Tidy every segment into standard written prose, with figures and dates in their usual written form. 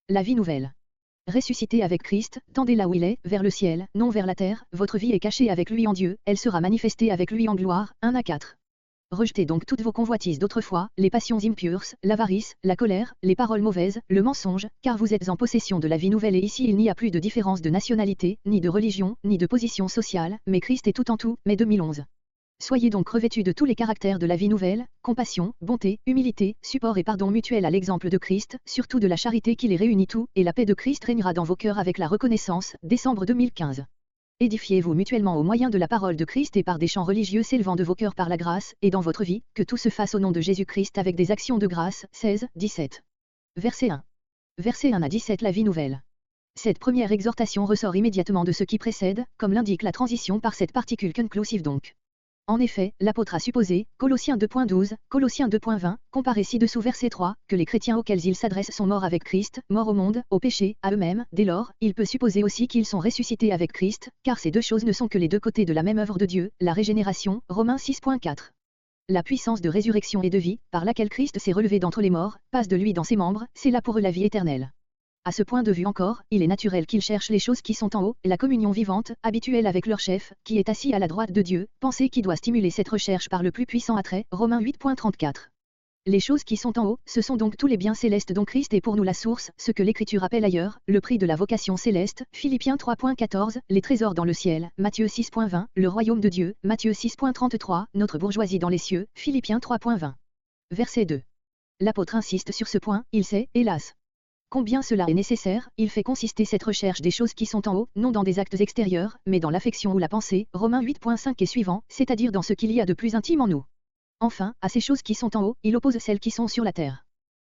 La vie nouvelle. Ressuscité avec Christ, tendez là où il est, vers le ciel, non vers la terre, votre vie est cachée avec lui en Dieu, elle sera manifestée avec lui en gloire. 1 à 4. Rejetez donc toutes vos convoitises d'autrefois, les passions impures, l'avarice, la colère, les paroles mauvaises, le mensonge, car vous êtes en possession de la vie nouvelle et ici il n'y a plus de différence de nationalité, ni de religion, ni de position sociale, mais Christ est tout en tout. Mai 2011. Soyez donc revêtus de tous les caractères de la vie nouvelle, compassion, bonté, humilité, support et pardon mutuel à l'exemple de Christ, surtout de la charité qui les réunit tout, et la paix de Christ régnera dans vos cœurs avec la reconnaissance. Décembre 2015. Édifiez-vous mutuellement au moyen de la parole de Christ et par des chants religieux s'élevant de vos cœurs par la grâce, et dans votre vie, que tout se fasse au nom de Jésus-Christ avec des actions de grâce. 16, 17. Verset 1. Verset 1 à 17. La vie nouvelle. Cette première exhortation ressort immédiatement de ce qui précède, comme l'indique la transition par cette particule conclusive donc. En effet, l'apôtre a supposé, Colossiens 2.12, Colossiens 2.20, comparé ci-dessous verset 3, que les chrétiens auxquels il s'adresse sont morts avec Christ, morts au monde, au péché, à eux-mêmes. Dès lors, il peut supposer aussi qu'ils sont ressuscités avec Christ, car ces deux choses ne sont que les deux côtés de la même œuvre de Dieu, la régénération. Romains 6.4. La puissance de résurrection et de vie, par laquelle Christ s'est relevé d'entre les morts, passe de lui dans ses membres, c'est là pour eux la vie éternelle. À ce point de vue encore, il est naturel qu'ils cherchent les choses qui sont en haut, la communion vivante, habituelle avec leur chef, qui est assis à la droite de Dieu, pensée qui doit stimuler cette recherche par le plus puissant attrait. Romains 8.34. Les choses qui sont en haut, ce sont donc tous les biens célestes dont Christ est pour nous la source, ce que l'Écriture appelle ailleurs, le prix de la vocation céleste. Philippiens 3.14, les trésors dans le ciel, Matthieu 6.20, le royaume de Dieu, Matthieu 6.33, notre bourgeoisie dans les cieux, Philippiens 3.20. Verset 2. L'apôtre insiste sur ce point, il sait, hélas, combien cela est nécessaire, il fait consister cette recherche des choses qui sont en haut, non dans des actes extérieurs, mais dans l'affection ou la pensée, Romains 8.5 et suivant, c'est-à-dire dans ce qu'il y a de plus intime en nous. Enfin, à ces choses qui sont en haut, il oppose celles qui sont sur la terre.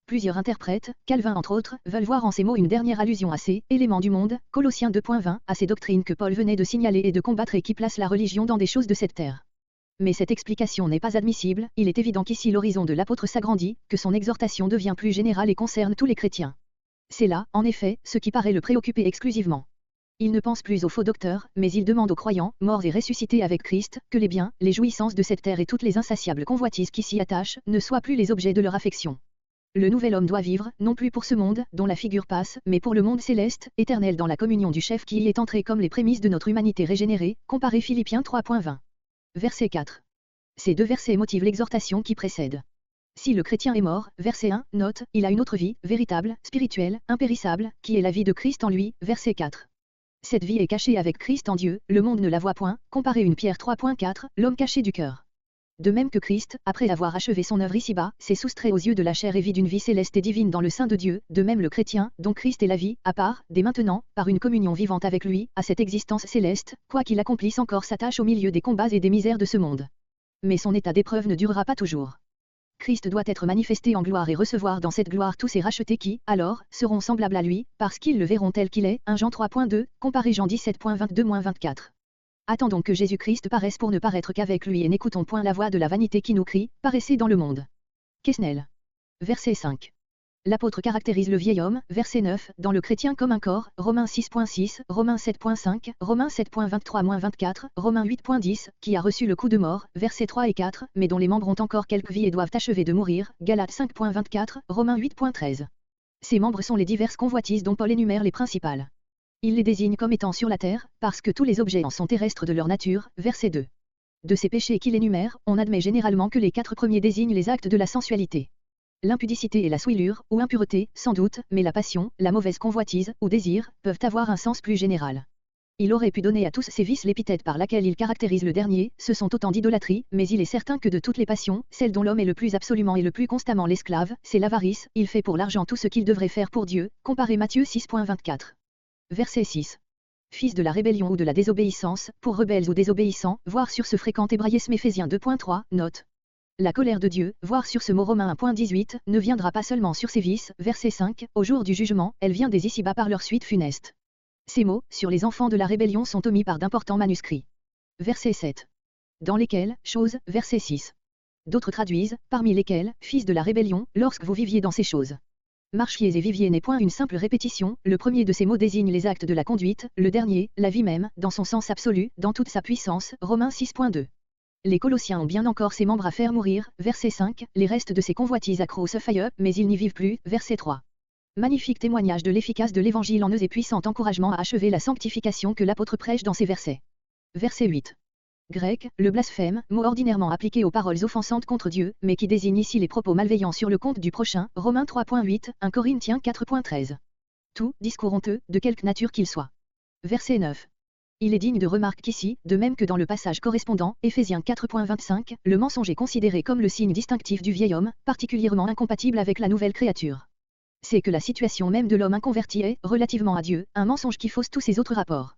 Plusieurs interprètes, Calvin entre autres, veulent voir en ces mots une dernière allusion à ces éléments du monde, Colossiens 2.20, à ces doctrines que Paul venait de signaler et de combattre et qui placent la religion dans des choses de cette terre. Mais cette explication n'est pas admissible, il est évident qu'ici l'horizon de l'apôtre s'agrandit, que son exhortation devient plus générale et concerne tous les chrétiens. C'est là, en effet, ce qui paraît le préoccuper exclusivement. Il ne pense plus aux faux docteurs, mais il demande aux croyants, morts et ressuscités avec Christ, que les biens, les jouissances de cette terre et toutes les insatiables convoitises qui s'y attachent, ne soient plus les objets de leur affection. Le nouvel homme doit vivre, non plus pour ce monde, dont la figure passe, mais pour le monde céleste, éternel dans la communion du chef qui y est entré comme les prémices de notre humanité régénérée, comparé Philippiens 3.20. Verset 4. Ces deux versets motivent l'exhortation qui précède. Si le chrétien est mort, verset 1, note, il a une autre vie, véritable, spirituelle, impérissable, qui est la vie de Christ en lui, verset 4. Cette vie est cachée avec Christ en Dieu, le monde ne la voit point, comparé 1 Pierre 3.4, l'homme caché du cœur. De même que Christ, après avoir achevé son œuvre ici-bas, s'est soustrait aux yeux de la chair et vit d'une vie céleste et divine dans le sein de Dieu, de même le chrétien, dont Christ est la vie, à part, dès maintenant, par une communion vivante avec lui, à cette existence céleste, quoi qu'il accomplisse encore sa tâche au milieu des combats et des misères de ce monde. Mais son état d'épreuve ne durera pas toujours. Christ doit être manifesté en gloire et recevoir dans cette gloire tous ces rachetés qui, alors, seront semblables à lui, parce qu'ils le verront tel qu'il est. 1 Jean 3.2, comparé Jean 17.22-24. Attendons que Jésus-Christ paraisse pour ne paraître qu'avec lui et n'écoutons point la voix de la vanité qui nous crie, paraissez dans le monde. Quesnel. Verset 5. L'apôtre caractérise le vieil homme, verset 9, dans le chrétien comme un corps, Romains 6.6, Romains 7.5, Romains 7.23-24, Romains 8.10, qui a reçu le coup de mort, versets 3 et 4, mais dont les membres ont encore quelques vies et doivent achever de mourir, Galates 5.24, Romains 8.13. Ces membres sont les diverses convoitises dont Paul énumère les principales. Il les désigne comme étant sur la terre, parce que tous les objets en sont terrestres de leur nature, verset 2. De ces péchés qu'il énumère, on admet généralement que les 4 premiers désignent les actes de la sensualité. L'impudicité et la souillure, ou impureté, sans doute, mais la passion, la mauvaise convoitise, ou désir, peuvent avoir un sens plus général. Il aurait pu donner à tous ces vices l'épithète par laquelle il caractérise le dernier, ce sont autant d'idolâtries, mais il est certain que de toutes les passions, celle dont l'homme est le plus absolument et le plus constamment l'esclave, c'est l'avarice, il fait pour l'argent tout ce qu'il devrait faire pour Dieu, comparé Matthieu 6.24. Verset 6. Fils de la rébellion ou de la désobéissance, pour rebelles ou désobéissants, voir sur ce fréquent hébraïsme Éphésiens 2.3, note. La colère de Dieu, voir sur ce mot Romains 1.18, ne viendra pas seulement sur ces vices, verset 5, au jour du jugement, elle vient des ici-bas par leur suite funeste. Ces mots, sur les enfants de la rébellion sont omis par d'importants manuscrits. Verset 7. Dans lesquels, choses, verset 6. D'autres traduisent, parmi lesquels, fils de la rébellion, lorsque vous viviez dans ces choses. Marchiez et viviez n'est point une simple répétition, le premier de ces mots désigne les actes de la conduite, le dernier, la vie même, dans son sens absolu, dans toute sa puissance, Romains 6.2. Les Colossiens ont bien encore ses membres à faire mourir, verset 5, les restes de ces convoitises accros se faillent, mais ils n'y vivent plus, verset 3. Magnifique témoignage de l'efficace de l'évangile en eux et puissant encouragement à achever la sanctification que l'apôtre prêche dans ces versets. Verset 8. Grec, le blasphème, mot ordinairement appliqué aux paroles offensantes contre Dieu, mais qui désigne ici les propos malveillants sur le compte du prochain, Romains 3.8, 1 Corinthiens 4.13. Tout discours honteux, de quelque nature qu'il soit. Verset 9. Il est digne de remarque qu'ici, de même que dans le passage correspondant, Éphésiens 4.25, le mensonge est considéré comme le signe distinctif du vieil homme, particulièrement incompatible avec la nouvelle créature. C'est que la situation même de l'homme inconverti est, relativement à Dieu, un mensonge qui fausse tous ses autres rapports.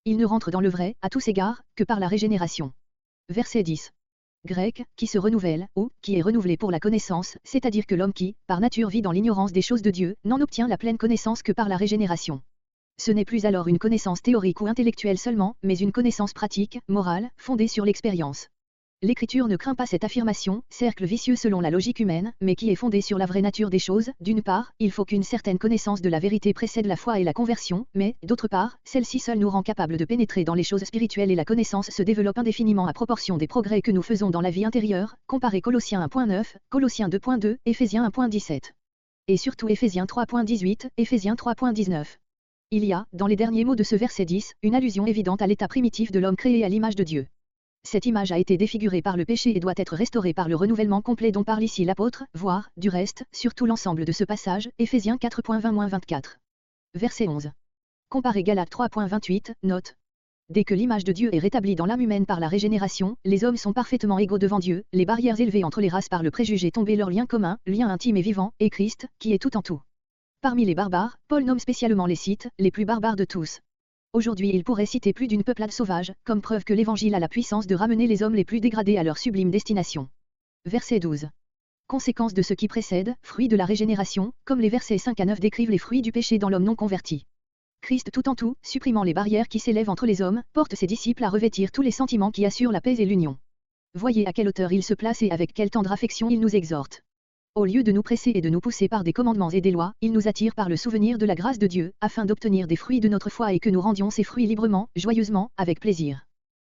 Il ne rentre dans le vrai, à tous égards, que par la régénération. Verset 10. Grec, qui se renouvelle, ou, qui est renouvelé pour la connaissance, c'est-à-dire que l'homme qui, par nature vit dans l'ignorance des choses de Dieu, n'en obtient la pleine connaissance que par la régénération. Ce n'est plus alors une connaissance théorique ou intellectuelle seulement, mais une connaissance pratique, morale, fondée sur l'expérience. L'Écriture ne craint pas cette affirmation, cercle vicieux selon la logique humaine, mais qui est fondée sur la vraie nature des choses. D'une part, il faut qu'une certaine connaissance de la vérité précède la foi et la conversion, mais, d'autre part, celle-ci seule nous rend capable de pénétrer dans les choses spirituelles et la connaissance se développe indéfiniment à proportion des progrès que nous faisons dans la vie intérieure, comparez Colossiens 1.9, Colossiens 2.2, Éphésiens 1.17. Et surtout Éphésiens 3.18, Éphésiens 3.19. Il y a, dans les derniers mots de ce verset 10, une allusion évidente à l'état primitif de l'homme créé à l'image de Dieu. Cette image a été défigurée par le péché et doit être restaurée par le renouvellement complet dont parle ici l'apôtre, voire, du reste, sur tout l'ensemble de ce passage, Éphésiens 4.20-24. Verset 11. Comparez Galates 3.28, note. Dès que l'image de Dieu est rétablie dans l'âme humaine par la régénération, les hommes sont parfaitement égaux devant Dieu, les barrières élevées entre les races par le préjugé tombé leur lien commun, lien intime et vivant, et Christ, qui est tout en tout. Parmi les barbares, Paul nomme spécialement les Scythes, les plus barbares de tous. Aujourd'hui il pourrait citer plus d'une peuplade sauvage, comme preuve que l'Évangile a la puissance de ramener les hommes les plus dégradés à leur sublime destination. Verset 12. Conséquence de ce qui précède, fruit de la régénération, comme les versets 5 à 9 décrivent les fruits du péché dans l'homme non converti. Christ tout en tout, supprimant les barrières qui s'élèvent entre les hommes, porte ses disciples à revêtir tous les sentiments qui assurent la paix et l'union. Voyez à quelle hauteur il se place et avec quelle tendre affection il nous exhorte. Au lieu de nous presser et de nous pousser par des commandements et des lois, il nous attire par le souvenir de la grâce de Dieu, afin d'obtenir des fruits de notre foi et que nous rendions ces fruits librement, joyeusement, avec plaisir.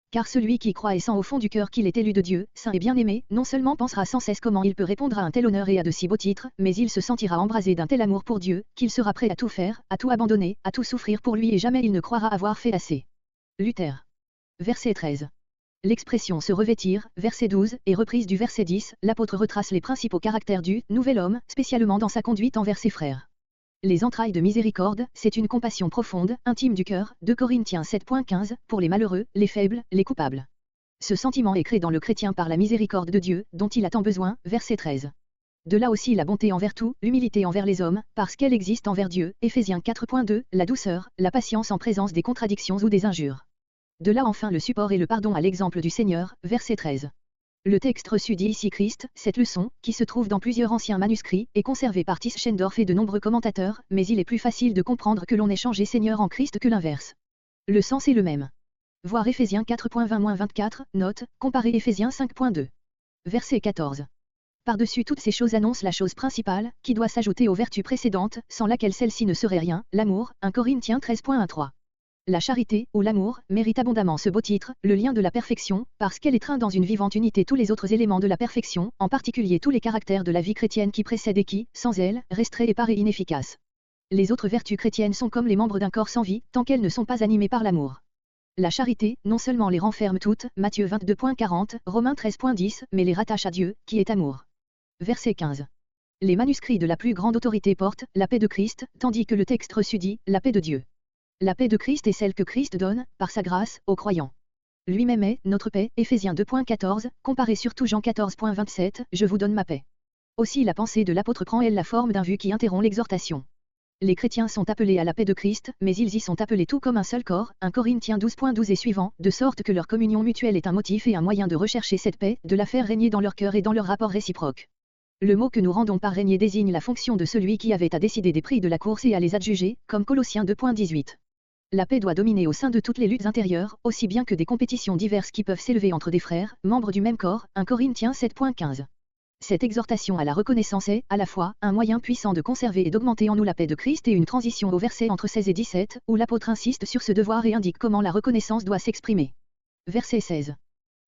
Car celui qui croit et sent au fond du cœur qu'il est élu de Dieu, saint et bien-aimé, non seulement pensera sans cesse comment il peut répondre à un tel honneur et à de si beaux titres, mais il se sentira embrasé d'un tel amour pour Dieu, qu'il sera prêt à tout faire, à tout abandonner, à tout souffrir pour lui et jamais il ne croira avoir fait assez. Luther. Verset 13. L'expression se revêtir, verset 12, est reprise du verset 10, l'apôtre retrace les principaux caractères du nouvel homme, spécialement dans sa conduite envers ses frères. Les entrailles de miséricorde, c'est une compassion profonde, intime du cœur, 2 Corinthiens 7.15, pour les malheureux, les faibles, les coupables. Ce sentiment est créé dans le chrétien par la miséricorde de Dieu, dont il a tant besoin, verset 13. De là aussi la bonté envers tout, l'humilité envers les hommes, parce qu'elle existe envers Dieu, Éphésiens 4.2, la douceur, la patience en présence des contradictions ou des injures. De là enfin le support et le pardon à l'exemple du Seigneur, verset 13. Le texte reçu dit ici Christ, cette leçon, qui se trouve dans plusieurs anciens manuscrits, est conservée par Tischendorf et de nombreux commentateurs, mais il est plus facile de comprendre que l'on ait changé Seigneur en Christ que l'inverse. Le sens est le même. Voir Éphésiens 4.20-24, note, comparez Éphésiens 5.2. Verset 14. Par-dessus toutes ces choses annonce la chose principale, qui doit s'ajouter aux vertus précédentes, sans laquelle celle-ci ne serait rien, l'amour, 1 Corinthiens 13.13. La charité, ou l'amour, mérite abondamment ce beau titre, le lien de la perfection, parce qu'elle étreint dans une vivante unité tous les autres éléments de la perfection, en particulier tous les caractères de la vie chrétienne qui précèdent et qui, sans elle, resteraient épars et inefficaces. Les autres vertus chrétiennes sont comme les membres d'un corps sans vie, tant qu'elles ne sont pas animées par l'amour. La charité, non seulement les renferme toutes, Matthieu 22.40, Romains 13.10, mais les rattache à Dieu, qui est amour. Verset 15. Les manuscrits de la plus grande autorité portent la paix de Christ, tandis que le texte reçu dit la paix de Dieu. La paix de Christ est celle que Christ donne, par sa grâce, aux croyants. Lui-même est notre paix, Éphésiens 2.14, comparez surtout Jean 14.27, je vous donne ma paix. Aussi la pensée de l'apôtre prend elle la forme d'un vu qui interrompt l'exhortation. Les chrétiens sont appelés à la paix de Christ, mais ils y sont appelés tout comme un seul corps, 1 Corinthiens 12.12 et suivant, de sorte que leur communion mutuelle est un motif et un moyen de rechercher cette paix, de la faire régner dans leur cœur et dans leurs rapports réciproques. Le mot que nous rendons par régner désigne la fonction de celui qui avait à décider des prix de la course et à les adjuger, comme Colossiens 2.18. La paix doit dominer au sein de toutes les luttes intérieures, aussi bien que des compétitions diverses qui peuvent s'élever entre des frères, membres du même corps, 1 Corinthiens 7.15. Cette exhortation à la reconnaissance est, à la fois, un moyen puissant de conserver et d'augmenter en nous la paix de Christ et une transition au verset entre 16 et 17, où l'apôtre insiste sur ce devoir et indique comment la reconnaissance doit s'exprimer. Verset 16.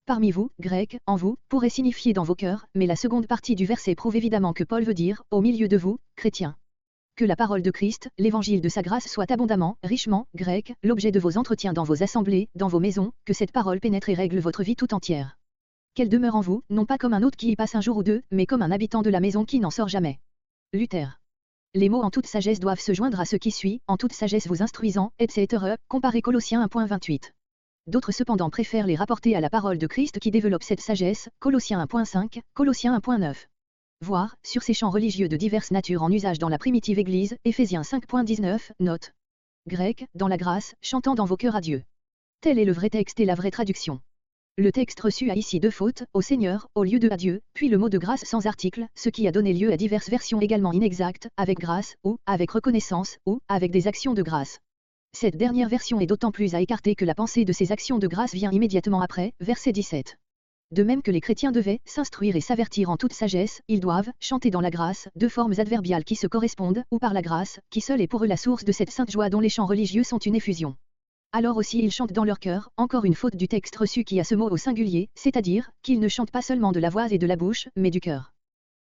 Parmi vous, grec, en vous, pourrait signifier dans vos cœurs, mais la seconde partie du verset prouve évidemment que Paul veut dire, au milieu de vous, chrétiens. Que la parole de Christ, l'évangile de sa grâce soit abondamment, richement, grec, l'objet de vos entretiens dans vos assemblées, dans vos maisons, que cette parole pénètre et règle votre vie tout entière. Qu'elle demeure en vous, non pas comme un hôte qui y passe un jour ou deux, mais comme un habitant de la maison qui n'en sort jamais. Luther. Les mots en toute sagesse doivent se joindre à ce qui suit, en toute sagesse vous instruisant, etc. Comparez Colossiens 1.28. D'autres cependant préfèrent les rapporter à la parole de Christ qui développe cette sagesse, Colossiens 1.5, Colossiens 1.9. Voir, sur ces champs religieux de diverses natures en usage dans la primitive Église, Éphésiens 5.19, note. Grec, dans la grâce, chantant dans vos cœurs à Dieu. Tel est le vrai texte et la vraie traduction. Le texte reçu a ici deux fautes, au Seigneur, au lieu de à Dieu, puis le mot de grâce sans article, ce qui a donné lieu à diverses versions également inexactes, avec grâce, ou, avec reconnaissance, ou, avec des actions de grâce. Cette dernière version est d'autant plus à écarter que la pensée de ces actions de grâce vient immédiatement après, verset 17. De même que les chrétiens devaient s'instruire et s'avertir en toute sagesse, ils doivent chanter dans la grâce, deux formes adverbiales qui se correspondent, ou par la grâce, qui seule est pour eux la source de cette sainte joie dont les chants religieux sont une effusion. Alors aussi ils chantent dans leur cœur, encore une faute du texte reçu qui a ce mot au singulier, c'est-à-dire, qu'ils ne chantent pas seulement de la voix et de la bouche, mais du cœur.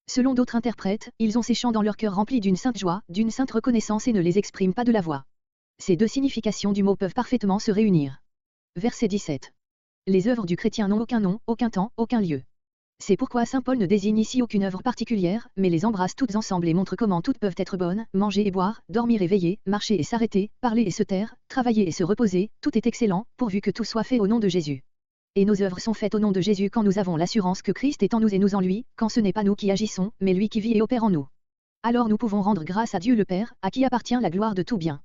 Selon d'autres interprètes, ils ont ces chants dans leur cœur remplis d'une sainte joie, d'une sainte reconnaissance et ne les expriment pas de la voix. Ces deux significations du mot peuvent parfaitement se réunir. Verset 17. Les œuvres du chrétien n'ont aucun nom, aucun temps, aucun lieu. C'est pourquoi saint Paul ne désigne ici aucune œuvre particulière, mais les embrasse toutes ensemble et montre comment toutes peuvent être bonnes, manger et boire, dormir et veiller, marcher et s'arrêter, parler et se taire, travailler et se reposer, tout est excellent, pourvu que tout soit fait au nom de Jésus. Et nos œuvres sont faites au nom de Jésus quand nous avons l'assurance que Christ est en nous et nous en lui, quand ce n'est pas nous qui agissons, mais lui qui vit et opère en nous. Alors nous pouvons rendre grâce à Dieu le Père, à qui appartient la gloire de tout bien.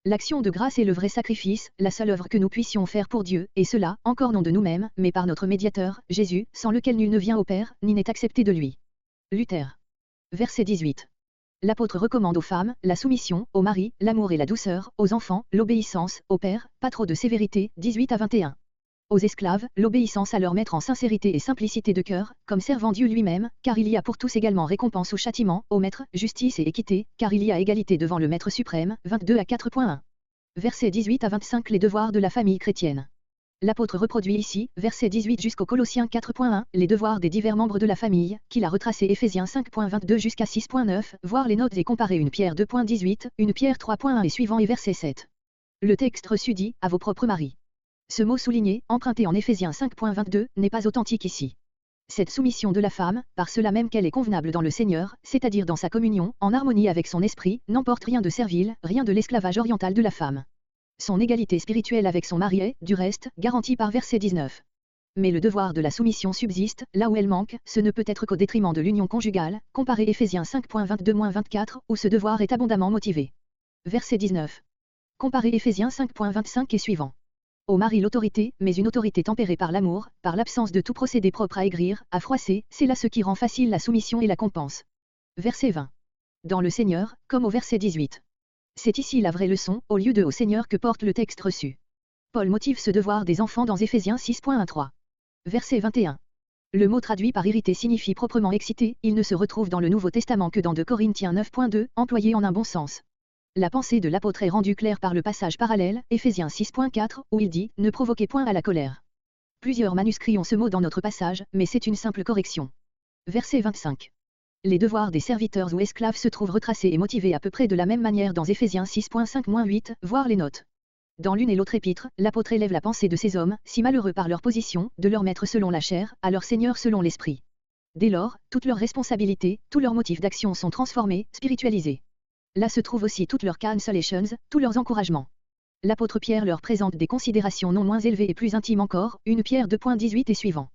L'action de grâce est le vrai sacrifice, la seule œuvre que nous puissions faire pour Dieu, et cela, encore non de nous-mêmes, mais par notre médiateur, Jésus, sans lequel nul ne vient au Père, ni n'est accepté de lui. Luther. Verset 18. L'apôtre recommande aux femmes, la soumission, aux maris, l'amour et la douceur, aux enfants, l'obéissance, au Père, pas trop de sévérité, 18 à 21. Aux esclaves, l'obéissance à leur maître en sincérité et simplicité de cœur, comme servant Dieu lui-même, car il y a pour tous également récompense ou châtiment, au maître, justice et équité, car il y a égalité devant le maître suprême, 22 à 4.1. Versets 18 à 25 les devoirs de la famille chrétienne. L'apôtre reproduit ici, verset 18 jusqu'au Colossiens 4.1, les devoirs des divers membres de la famille, qu'il a retracé Éphésiens 5.22 jusqu'à 6.9, voir les notes et comparer 1 Pierre 2.18, 1 Pierre 3.1 et suivant et verset 7. Le texte reçu dit, à vos propres maris. Ce mot souligné, emprunté en Éphésiens 5.22, n'est pas authentique ici. Cette soumission de la femme, par cela même qu'elle est convenable dans le Seigneur, c'est-à-dire dans sa communion, en harmonie avec son esprit, n'emporte rien de servile, rien de l'esclavage oriental de la femme. Son égalité spirituelle avec son mari est, du reste, garantie par verset 19. Mais le devoir de la soumission subsiste, là où elle manque, ce ne peut être qu'au détriment de l'union conjugale, comparé Éphésiens 5.22-24, où ce devoir est abondamment motivé. Verset 19. Comparé Éphésiens 5.25 et suivant. Au mari l'autorité, mais une autorité tempérée par l'amour, par l'absence de tout procédé propre à aigrir, à froisser, c'est là ce qui rend facile la soumission et la compense. Verset 20. Dans le Seigneur, comme au verset 18. C'est ici la vraie leçon, au lieu de au Seigneur que porte le texte reçu. Paul motive ce devoir des enfants dans Éphésiens 6.13. Verset 21. Le mot traduit par irrité signifie proprement excité, il ne se retrouve dans le Nouveau Testament que dans 2 Corinthiens 9.2, employé en un bon sens. La pensée de l'apôtre est rendue claire par le passage parallèle, Éphésiens 6.4, où il dit « Ne provoquez point à la colère ». Plusieurs manuscrits ont ce mot dans notre passage, mais c'est une simple correction. Verset 25. Les devoirs des serviteurs ou esclaves se trouvent retracés et motivés à peu près de la même manière dans Éphésiens 6.5-8, voir les notes. Dans l'une et l'autre épître, l'apôtre élève la pensée de ces hommes, si malheureux par leur position, de leur maître selon la chair, à leur Seigneur selon l'esprit. Dès lors, toutes leurs responsabilités, tous leurs motifs d'action sont transformés, spiritualisés. Là se trouvent aussi toutes leurs consolations, tous leurs encouragements. L'apôtre Pierre leur présente des considérations non moins élevées et plus intimes encore, 1 Pierre 2.18 et suivant.